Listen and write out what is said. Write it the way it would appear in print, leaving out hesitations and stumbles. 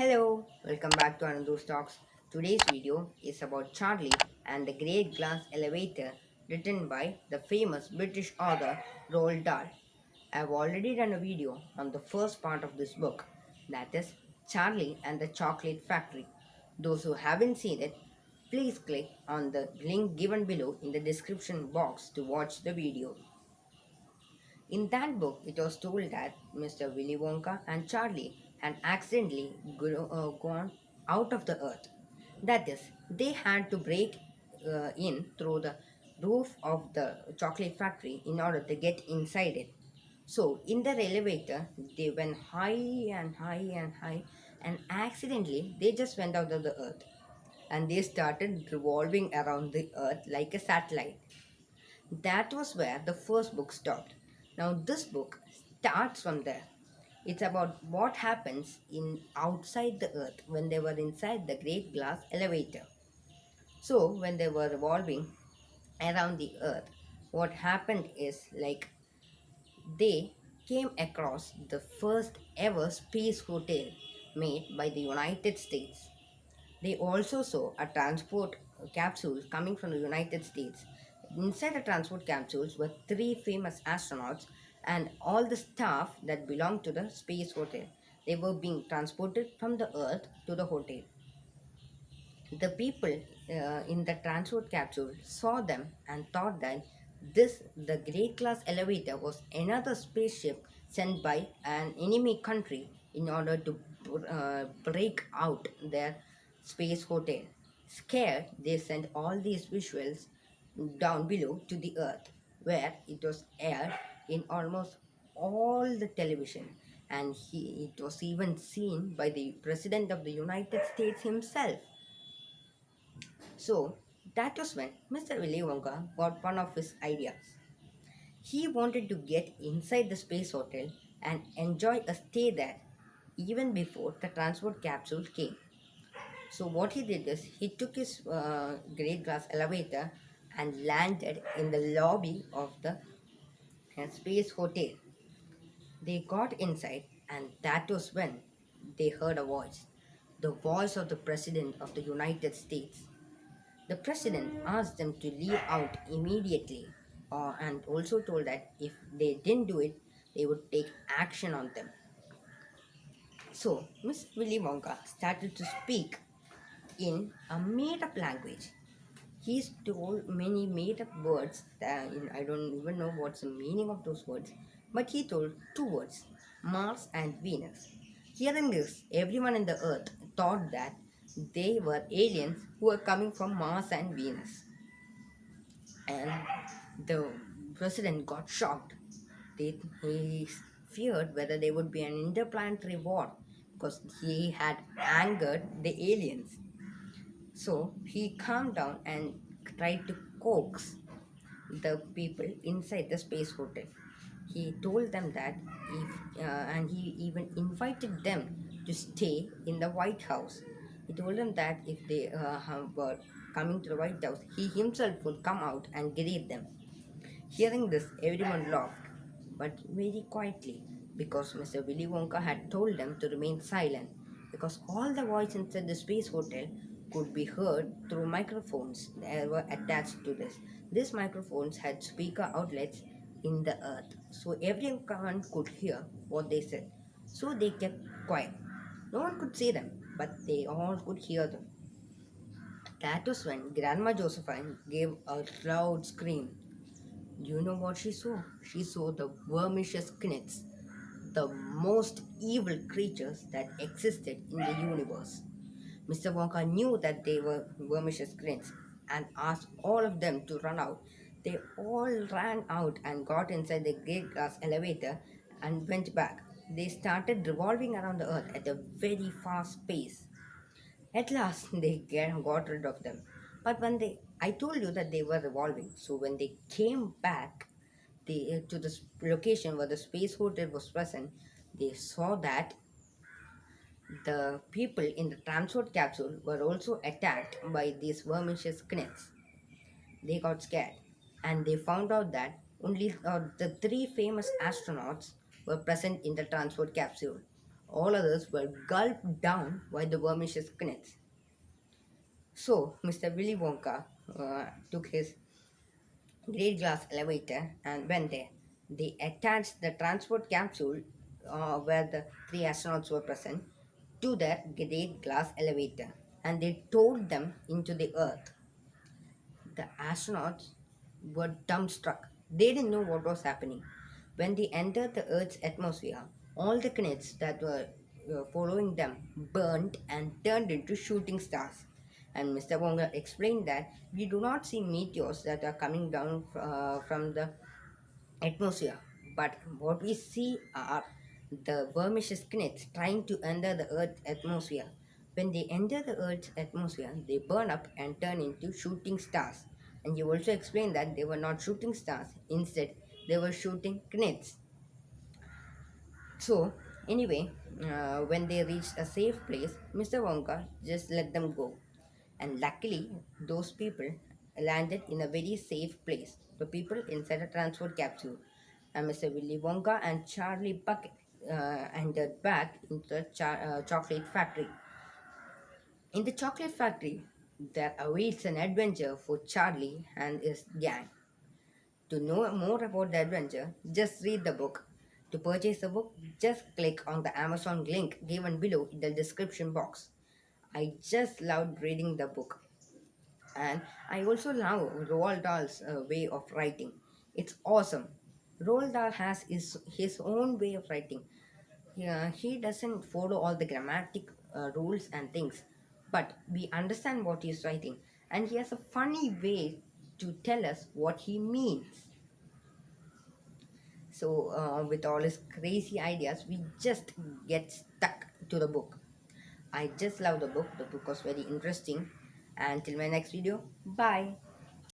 Hello, welcome back to another Talks. Today's video is about Charlie and the Great Glass Elevator, written by the famous British author Roald Dahl. I've already done a video on the first part of this book, that is Charlie and the Chocolate Factory. Those who haven't seen it, please click on the link given below in the description box to watch the video. In that book, it was told that Mr. Willy Wonka and Charlie had accidentally gone out of the earth. That is, they had to break in through the roof of the chocolate factory in order to get inside it. So, in their elevator, they went high and high and high, and accidentally they just went out of the earth and they started revolving around the earth like a satellite. That was where the first book stopped. Now this book starts from there. It's about what happens in outside the earth when they were inside the great glass elevator. So when they were revolving around the earth, what happened is like they came across the first ever space hotel made by the United States. They also saw a transport capsule coming from the United States. Inside the transport capsules were three famous astronauts and all the staff that belonged to the space hotel. They were being transported from the Earth to the hotel. The people in the transport capsule saw them and thought that the great class elevator was another spaceship sent by an enemy country in order to break out their space hotel. Scared, they sent all these visuals down below to the earth, where it was aired in almost all the television, and it was even seen by the president of the United States himself. So that was when Mr. Willy Wonka got one of his ideas. He wanted to get inside the space hotel and enjoy a stay there even before the transport capsule came. So what he did is he took his great glass elevator and landed in the lobby of the space hotel. They got inside, and that was when they heard a voice, the voice of the President of the United States. The president asked them to leave out immediately and also told that if they didn't do it, they would take action on them. So, Miss Willy Wonka started to speak in a made up language. He told many made up words that I don't even know what's the meaning of those words, but he told two words, Mars and Venus. Hearing this, everyone in the earth thought that they were aliens who were coming from Mars and Venus. And the president got shocked. He feared whether there would be an interplanetary war because he had angered the aliens. So he calmed down and tried to coax the people inside the space hotel. He told them that and he even invited them to stay in the White House. He told them that if they were coming to the White House, he himself would come out and greet them. Hearing this, everyone laughed, but very quietly, because Mr. Willy Wonka had told them to remain silent, because all the voices inside the space hotel could be heard through microphones that were attached to this. These microphones had speaker outlets in the earth, so everyone could hear what they said. So they kept quiet. No one could see them, but they all could hear them. That was when Grandma Josephine gave a loud scream. You know what she saw? She saw the vermicious knits, the most evil creatures that existed in the universe. Mr. Wonka knew that they were vermicious knits and asked all of them to run out. They all ran out and got inside the great glass elevator and went back. They started revolving around the earth at a very fast pace. At last, got rid of them. But I told you that they were revolving. So when they came back to the location where the space hotel was present, they saw that the people in the transport capsule were also attacked by these vermicious knits. They got scared and they found out that only the three famous astronauts were present in the transport capsule. All others were gulped down by the vermicious knits. So, Mr. Willy Wonka took his great glass elevator and went there. They attached the transport capsule where the three astronauts were present to that great glass elevator and they towed them into the earth. The astronauts were dumbstruck. They didn't know what was happening. When they entered the Earth's atmosphere, all the planets that were following them burned and turned into shooting stars. And Mr. Wonga explained that we do not see meteors that are coming down from the atmosphere. But what we see are the vermicious knits trying to enter the Earth's atmosphere. When they enter the Earth's atmosphere, they burn up and turn into shooting stars. And you also explained that they were not shooting stars, instead, they were shooting knits. So, anyway, when they reached a safe place, Mr. Wonka just let them go. And luckily, those people landed in a very safe place. The people inside a transport capsule. And Mr. Willy Wonka and Charlie Bucket entered back into the chocolate factory. In the chocolate factory, there awaits an adventure for Charlie and his gang. To know more about the adventure, just read the book. To purchase the book, just click on the Amazon link given below in the description box. I just loved reading the book. And I also love Roald Dahl's way of writing. It's awesome. Roald Dahl has his own way of writing. Yeah, he doesn't follow all the grammatic rules and things, but we understand what he's writing. And he has a funny way to tell us what he means. So, with all his crazy ideas, we just get stuck to the book. I just love the book. The book was very interesting. And till my next video, bye.